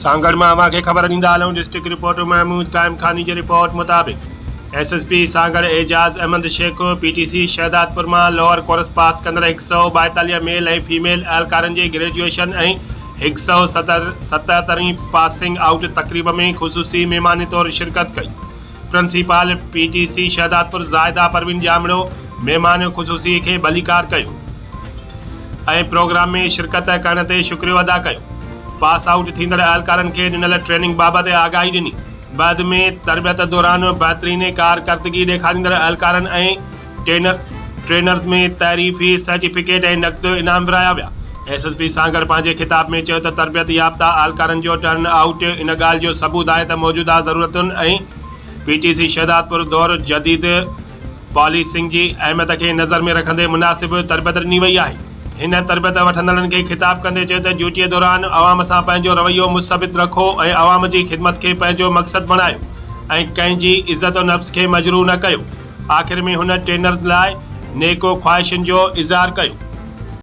सांगड़ में अवां खे ख़बर ॾींदा हलूं। डिस्ट्रिक्ट रिपोर्टर महमूद काइम खानी जी रिपोर्ट मुताबिक़ SSP सांगड़ एजाज़ अहमद शेख PTC शहदादपुर में लोअर कोर्स पास कंदड़ 142 मेल ऐं फीमेल एहलकारनि जी ग्रेजुएशन ऐं 177 पासिंग आउट तकरीब में ख़ुसूसी महिमानी तौर शिरकत कई। प्रिंसिपल PTC शहदादपुर ज़ाहिदा परवीन जामड़ो महिमान ख़ुसूसी खे भलीकार कयो ऐं प्रोग्राम में शिरकत करण ते शुक्रियो अदा कयो। पास आउट थींदड़ एहलकारनि खे ॾिनल ट्रेनिंग बाबति आगाही ॾिनी। बाद में तरबियत दौरान बहितरीन कारकर्दगी ॾेखारींदड़ एहलकारनि ऐं ट्रेनर्स में तहरीफ़ी सर्टिफिकेट ऐं नक़द इनाम विराया विया। SSP सांगड़ पंहिंजे खिताब में चयो त तरबियत याफ़्ता एहलकारनि जो टर्न आउट इन ॻाल्हि जो सबूत आहे त मौजूदा ज़रूरतुनि ऐं PTC शहदादपुर दौर जदीद पॉलिसिंग जी अहमियत खे नज़र में रखंदे मुनासिब तरबियत ॾिनी वई आहे। हिन तरबियत वठंदड़नि खे खिताब कंदे चयो त ड्यूटीअ दौरान अवाम सां पंहिंजो रवैयो मुस्तबित रखो ऐं अवाम जी ख़िदमत खे पंहिंजो मक़सदु बणायो ऐं कंहिंजी इज़त नफ़्स खे मजरूह न कयो। आख़िर में हुन ट्रेनर्स लाइ नेको ख़्वाहिशुनि जो इज़हार कयो।